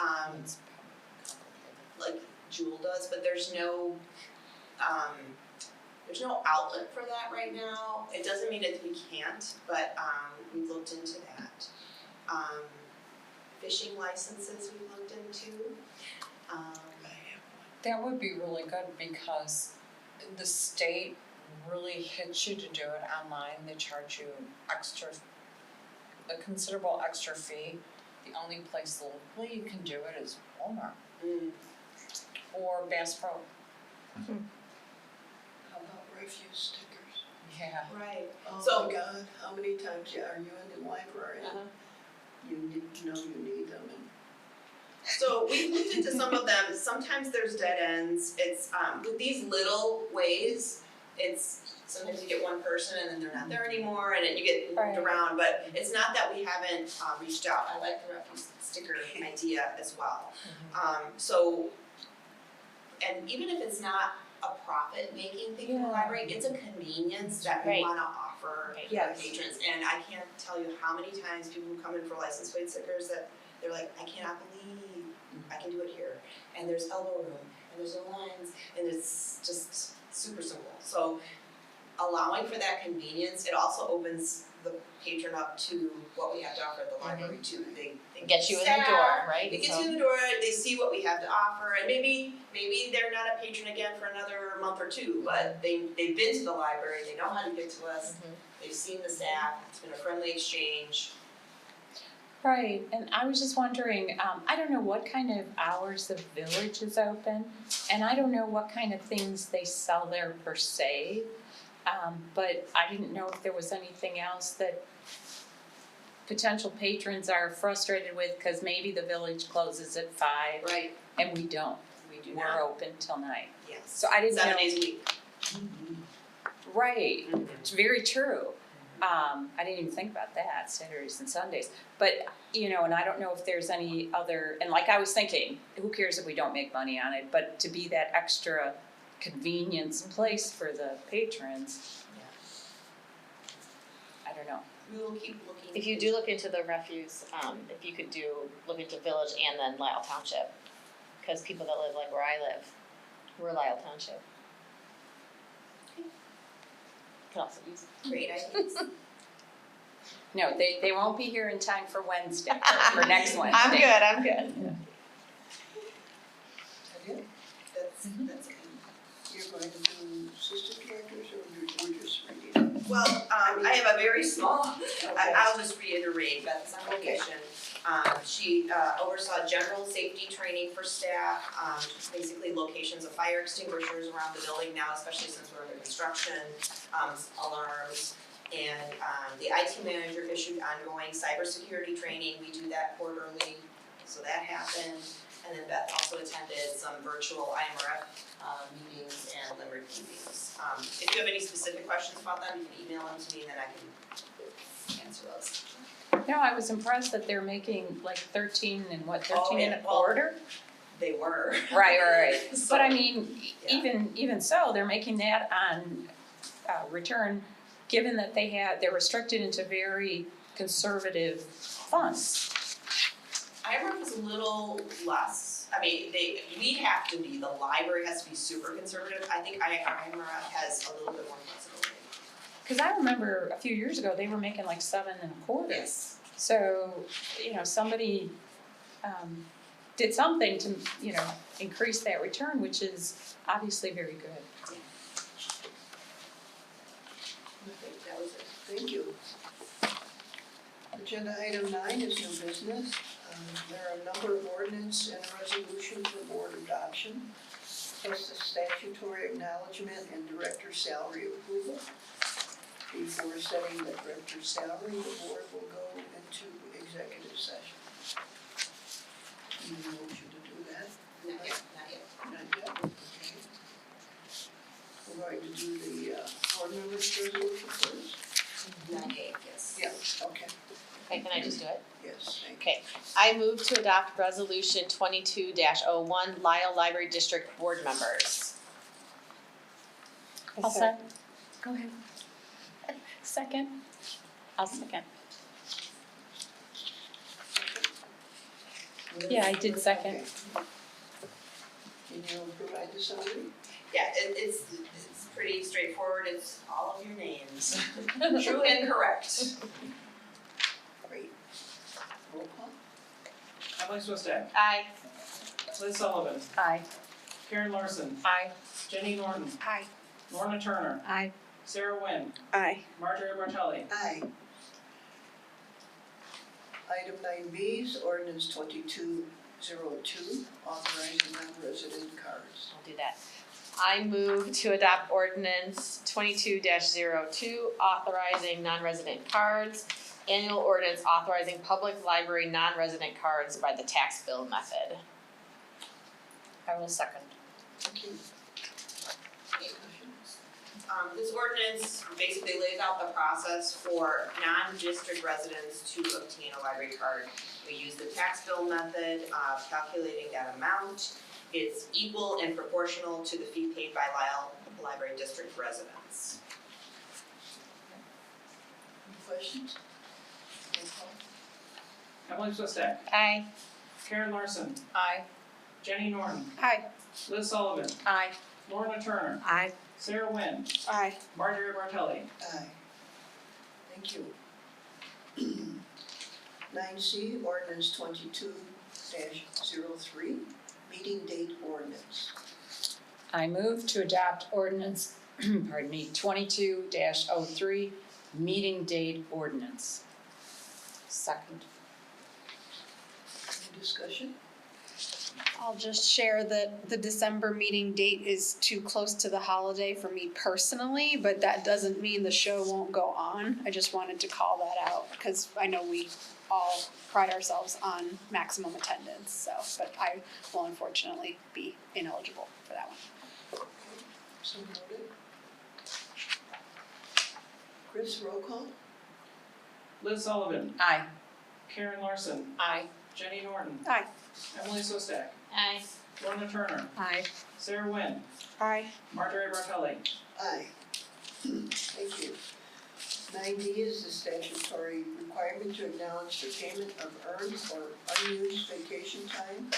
like Jewel does, but there's no outlet for that right now. It doesn't mean that we can't, but we've looked into that. Fishing licenses we've looked into. That would be really good because the state really hits you to do it online. They charge you a considerable extra fee. The only place locally you can do it is Walmart or Bass Pro. How about refuse stickers? Yeah. Right. Oh So- my God, how many times are you in the library and you need them and So we looked into some of them. Sometimes there's dead ends. It's with these little ways, sometimes you get one person and then they're not there anymore and you get moved Right. around, but it's not that we haven't reached out. I like the refuse sticker idea as well. So, and even if it's not a profit-making thing for the Yeah. library, it's a convenience that we Right. wanna offer Right. our Yes. patrons. And I can't tell you how many times people who come in for license plate stickers that they're like, I cannot believe I can do it here. And there's elbow room, and there's no lines, and it's just super simple. So allowing for that convenience, it also opens the patron up to what we have to offer at the library too. They Get you in the staff, door, right? it gets So- you in the door, they see what we have to offer, and maybe they're not a patron again for another month or two, but they've been to the library, they know how to get to us, they've seen the staff, it's been a friendly exchange. Right, and I was just wondering, I don't know what kind of hours the village is open, and I don't know what kind of things they sell there per se. But I didn't know if there was anything else that potential patrons are frustrated with, cause maybe the village closes at 5 Right. and we don't. We do We're not, open till 9. yes, So I didn't know. 7 days a week. Right, it's very true. I didn't even think about that, Saturdays and Sundays. But, and I don't know if there's any other, and like I was thinking, who cares if we don't make money on it? But to be that extra convenience place for the patrons, I don't know. We will keep looking. If you do look into the refuse, if you could look into Village and then Lisle Township, because people that live like where I live, we're Lisle Township. Could also use it. Great ideas. No, they won't be here in time for Wednesday, for next Wednesday. I'm good. That's it. You're going to do assistant directors or we're just reading? Well, I have a very small, Okay. I'll just reiterate, Beth's on vacation. She oversaw general safety training for staff, basically locations of fire extinguishers around the building now, especially since we're under construction, alarms. And the IT manager issued ongoing cybersecurity training, we do that quarterly, so that happened. And then Beth also attended some virtual IMRF meetings and Limerick meetings. If you have any specific questions about them, you can email them to me and then I can answer those. No, I was impressed that they're making like 13 and what, 13 Oh, and yeah, a well, quarter? They were. Right. So, But I mean, yeah. even so, they're making that on return, given that they're restricted into very conservative funds. IMRF is a little less, I mean, we have to be, the library has to be super conservative. I think IMRF has a little bit more flexibility. Cause I remember a few years ago, they were making like 7 and a quarter. Yes. So, somebody did something to, increase that return, which is obviously very good. That was it. Thank you. Agenda item 9 is new business. There are a number of ordinance and resolution for board adoption, plus the statutory acknowledgement and director's salary approval. Before setting the director's salary, the board will go into executive session. Need a motion to do that? Not yet, not yet. Not yet, okay. We're going to do the board members' resolution first? Not yet, yes. Yeah, okay, Okay, can I just do it? yes, thank you. Okay, I move to adopt resolution 22-01, Lisle Library District Board Members. I'll second. Go ahead. Second. I'll second. Yeah, I did second. Okay. Can you provide the summary? Yeah, it's pretty straightforward, it's all of your names, true and correct. Great. Roll call? Emily Swistak, Aye. Liz Sullivan, Aye. Karen Larson, Aye. Jenny Norton, Aye. Lorna Turner, Aye. Sarah Nguyen, Aye. Marjorie Bartelli. Aye. Item 9B is ordinance 2202, authorizing non-resident cards. I'll do that. I move to adopt ordinance 22-02, authorizing non-resident cards. Annual ordinance authorizing public library non-resident cards by the tax bill method. I will second. Thank you. Any questions? This ordinance basically lays out the process for non-district residents to obtain a library card. We use the tax bill method of calculating that amount. It's equal and proportional to the fee paid by Lisle Library District residents. Any questions? Roll call. Emily Swistak, Aye. Karen Larson, Aye. Jenny Norton, Aye. Liz Sullivan, Aye. Lorna Turner, Aye. Sarah Wynn, Aye. Marjorie Bartelli. Aye. Thank you. 9C, ordinance 22-03, meeting date ordinance. I move to adopt ordinance, 22-03, meeting date ordinance. Second. Any discussion? I'll just share that the December meeting date is too close to the holiday for me personally, but that doesn't mean the show won't go on. I just wanted to call that out, because I know we all pride ourselves on maximum attendance, so, but I will unfortunately be ineligible for that one. So noted. Chris, roll call? Liz Sullivan, Aye. Karen Larson, Aye. Jenny Norton, Aye. Emily Swistak, Aye. Lorna Turner, Aye. Sarah Wynn, Aye. Marjorie Bartelli. Aye. Thank you. 9D is the statutory requirement to acknowledge the payment of earned or unused vacation time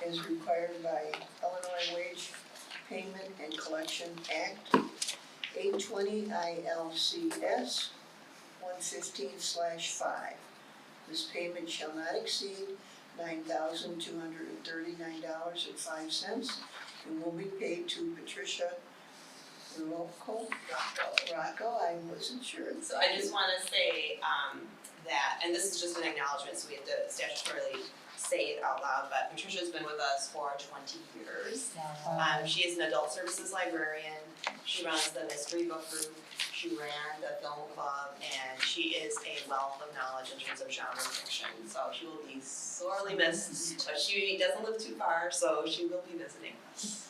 as required by Illinois Wage Payment and Collection Act, 820 ILCS 115/5. This payment shall not exceed $9,239.05 and will be paid to Patricia Rocco, I wasn't sure. So I just wanna say, that, and this is just an acknowledgement, so we have to statutorily say it out loud, but Patricia's been with us for 20 years. She is an adult services librarian, she runs the mystery book group, she ran the film club, and she is a wealth of knowledge in terms of genre fiction, so she will be sorely missed, but she doesn't live too far, so she will be visiting us.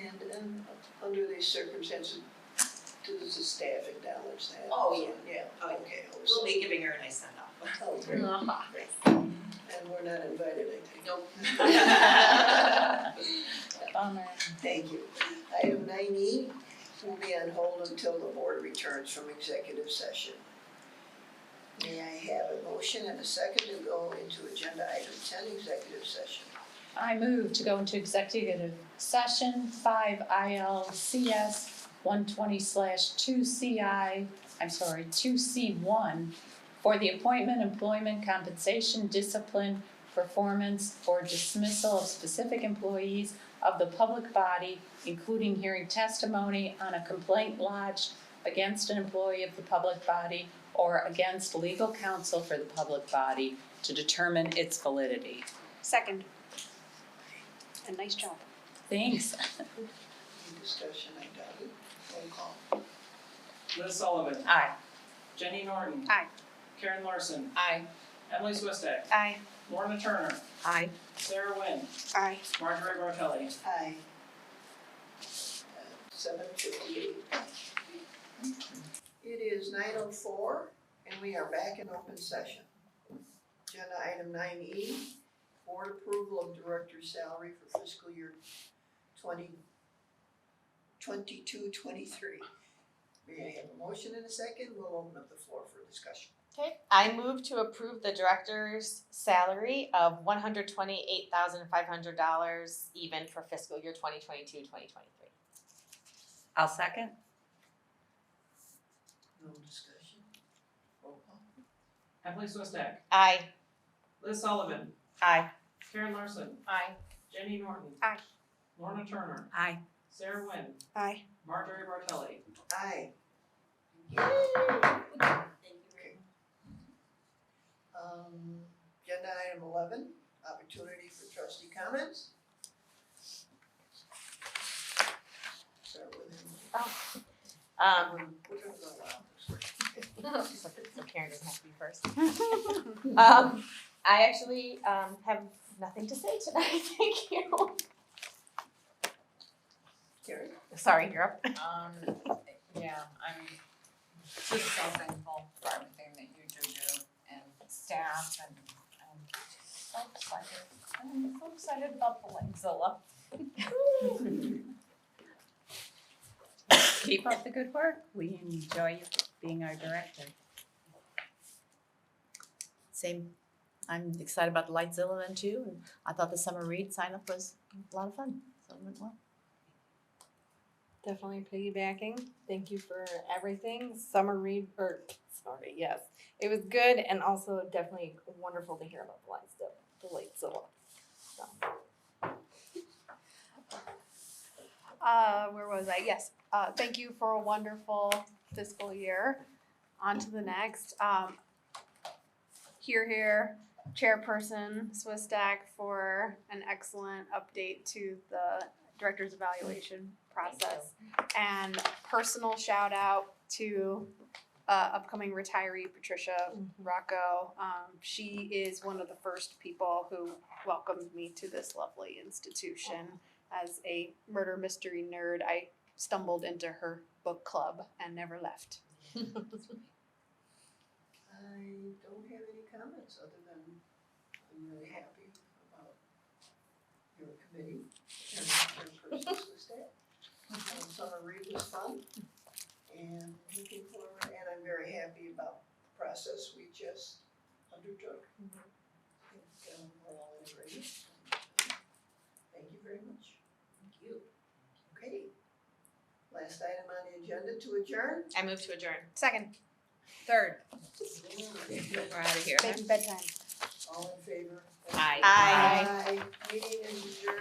And under these circumstances, does the staff acknowledge that? Oh, yeah. Yeah, Oh, yeah. okay. We'll be giving her a nice send off. Oh, great. And we're not invited, I think. Nope. Bummer. Thank you. Item 9E will be on hold until the board returns from executive session. May I have a motion and a second to go into agenda item 10, executive session? I move to go into executive session 5 ILCS 2C1 for the appointment, employment, compensation, discipline, performance, or dismissal of specific employees of the public body, including hearing testimony on a complaint lodged against an employee of the public body or against legal counsel for the public body to determine its validity. Second. And nice job. Thanks. Any discussion, I doubt it. Roll call. Liz Sullivan, Aye. Jenny Norton. Aye. Karen Larson, Aye. Emily Swistak, Aye. Lorna Turner, Aye. Sarah Wynn, Aye. Marjorie Bartelli. Aye. 7:58. It is 9:04 and we are back in open session. Agenda item 9E, board approval of director's salary for fiscal year 2022-23. May I have a motion in a second? We'll open up the floor for discussion. Okay, I move to approve the director's salary of $128,500 even for fiscal year 2022-2023. I'll second. No discussion. Roll call. Emily Swistak, Aye. Liz Sullivan, Aye. Karen Larson, Aye. Jenny Norton. Aye. Lorna Turner, Aye. Sarah Wynn, Aye. Marjorie Bartelli. Aye. Agenda item 11, opportunity for trustee comments. Start with him. We're gonna go loud. So Karen doesn't have to be first. I actually have nothing to say tonight, thank you. Carrie? Sorry, you're up. Yeah, I'm just so thankful for everything that you do and staff and I'm so excited. I'm so excited about the Lisle. Keep up the good work. We enjoy you being our director. Same. I'm excited about the Lightzilla event too, and I thought the summer read sign up was a lot of fun, so it went well. Definitely piggybacking. Thank you for everything. Yes. It was good and also definitely wonderful to hear about the Lightzilla. So. Where was I? Yes, thank you for a wonderful fiscal year. On to the next. Here, Chairperson Swistak for an excellent update to the Director's Evaluation process. And personal shout out to upcoming retiree Patricia Rocco. She is one of the first people who welcomed me to this lovely institution. As a murder mystery nerd, I stumbled into her book club and never left. I don't have any comments other than I'm really happy about your committee and your person's staff. Summer read was fun and looking forward, and I'm very happy about the process we just undertook. I think we're all in agreement. Thank you very much. Thank you. Okay. Last item on the agenda to adjourn. I move to adjourn. Second, Third, we're out of here. bedtime. All in favor? Aye. Aye. Meeting is adjourned.